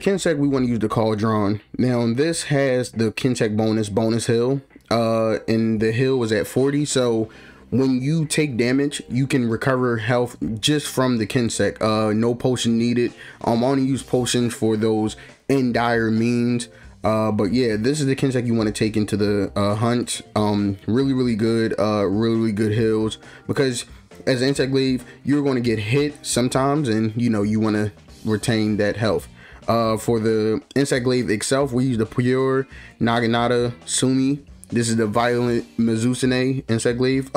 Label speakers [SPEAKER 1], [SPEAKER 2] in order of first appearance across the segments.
[SPEAKER 1] Insect, we want to use the Cauldron. Now this has the Insect bonus heal, and the heal was at 40. So when you take damage, you can recover health just from the Insect. No potion needed. I only use potions for those in dire means. But yeah, this is the Insect you want to take into the hunt. Really good, really good heals, because as an Insect Glaive, you're going to get hit sometimes, and you want to retain that health. For the Insect Glaive itself, we use the pure Naginata Sumi. This is the Violent Mizusine Insect Glaive.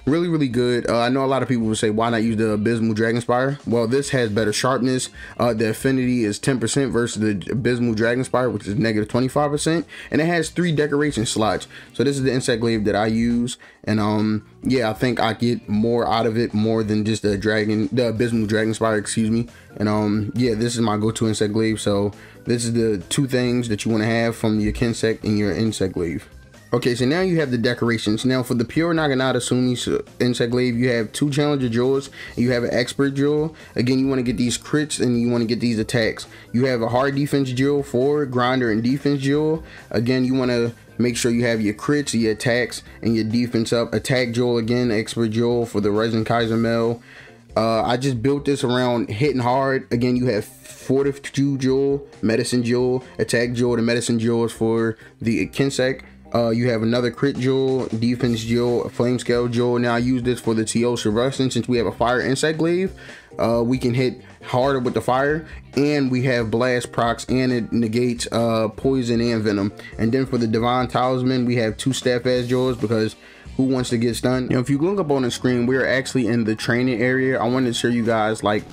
[SPEAKER 1] Really good. I know a lot of people would say, why not use the Abysmal Dragonspire? Well, this has better sharpness. The affinity is 10% versus the Abysmal Dragonspire, which is negative 25%, and it has 3 decoration slots. So this is the Insect Glaive that I use, and yeah, I think I get more out of it, more than just the Abysmal Dragonspire, excuse me. And yeah, this is my go-to Insect Glaive. So this is the 2 things that you want to have from your Insect in your Insect Glaive. Okay, so now you have the decorations. Now for the pure Naginata Sumi Insect Glaive, you have 2 Challenger Jewels, and you have an Expert Jewel. Again, you want to get these crits and you want to get these attacks. You have a Hard Defense Jewel for Grinder and Defense Jewel. Again, you want to make sure you have your crits, your attacks, and your defense up. Attack Jewel again, Expert Jewel for the Resin Kaiser Mel. I just built this around hitting hard. Again, you have Fortitude Jewel, Medicine Jewel, Attack Jewel. The Medicine Jewel is for the Insect. You have another crit jewel, defense jewel, a flame scale jewel. Now I use this for the Teosha Rustin. Since we have a fire Insect Glaive, we can hit harder with the fire, and we have blast procs, and it negates poison and venom. And then for the Divine Talisman, we have 2 Steadfast Jewels, because who wants to get stunned? If you look up on the screen, we're actually in the training area. I wanted to show you guys like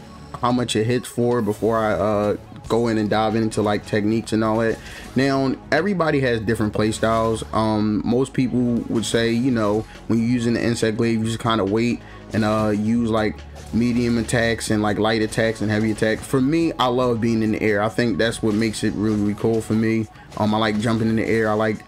[SPEAKER 1] how much it hits for before I go in and dive into like techniques and all that. Now everybody has different play styles. Most people would say, when you're using the Insect Glaive, you just kind of wait and use like medium attacks and like light attacks and heavy attacks. For me, I love being in the air. I think that's what makes it really cool for me. I like jumping in the air. I like,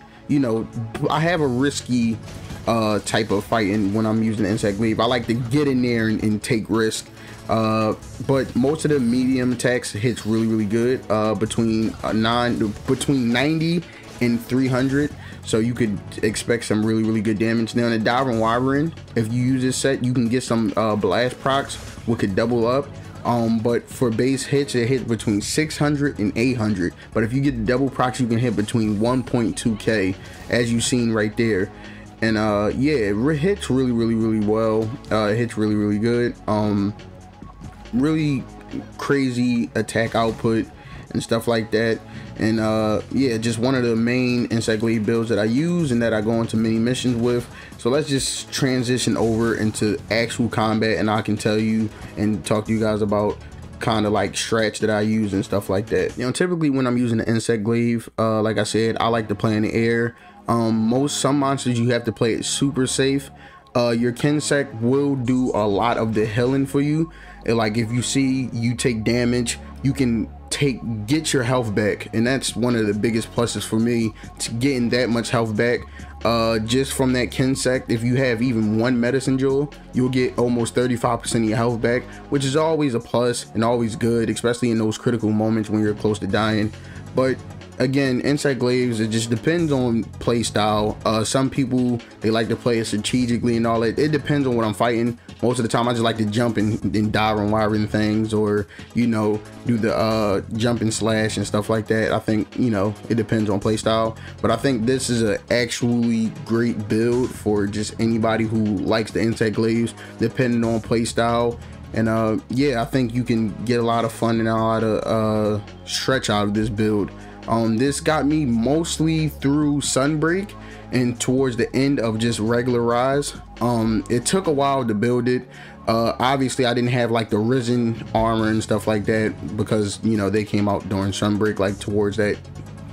[SPEAKER 1] I have a risky type of fighting when I'm using the Insect Glaive. I like to get in there and take risks. But most of the medium attacks hits really good, between 90 and 300, so you could expect some really good damage. Now in the Diving Wyvern, if you use this set, you can get some blast procs, which could double up. But for base hits, it hits between 600 and 800. But if you get the double procs, you can hit between 1.2k, as you've seen right there. And yeah, it hits really well. It hits really good. Really crazy attack output and stuff like that. And yeah, just one of the main Insect Glaive builds that I use and that I go into many missions with. So let's just transition over into actual combat, and I can tell you and talk to you guys about kind of like strats that I use and stuff like that. Typically when I'm using the Insect Glaive, like I said, I like to play in the air. Some monsters you have to play it super safe. Your Insect will do a lot of the healing for you. Like if you see you take damage, you can get your health back, and that's one of the biggest pluses for me, to getting that much health back just from that Insect. If you have even 1 medicine jewel, you'll get almost 35% of your health back, which is always a plus and always good, especially in those critical moments when you're close to dying. But again, Insect Glaives, it just depends on play style. Some people, they like to play it strategically and all that. It depends on what I'm fighting. Most of the time I just like to jump and dive and wiring things, or do the jump and slash and stuff like that. I think it depends on play style, but I think this is an actually great build for just anybody who likes the Insect Glaives, depending on play style. And yeah, I think you can get a lot of fun and a lot of stretch out of this build. This got me mostly through Sunbreak and towards the end of just regular Rise. It took a while to build it. Obviously I didn't have like the Risen armor and stuff like that, because they came out during Sunbreak, like towards that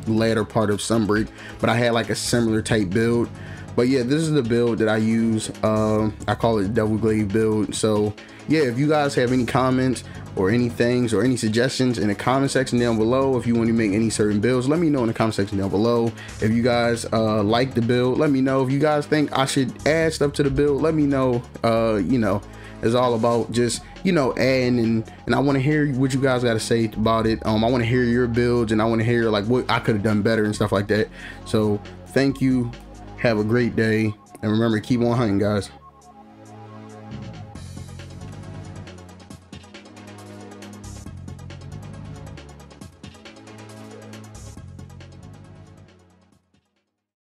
[SPEAKER 1] latter part of Sunbreak, but I had like a similar type build. But yeah, this is the build that I use. I call it Devil Glaive build. So yeah, if you guys have any comments or any things or any suggestions in the comment section down below, if you want to make any certain builds, let me know in the comment section down below. If you guys like the build, let me know. If you guys think I should add stuff to the build, let me know. is all about just, you know, adding, and I want to hear what you guys got to say about it. I want to hear your builds, and I want to hear like what I could have done better and stuff like that. So thank you, have a great day, and remember, keep on hunting, guys.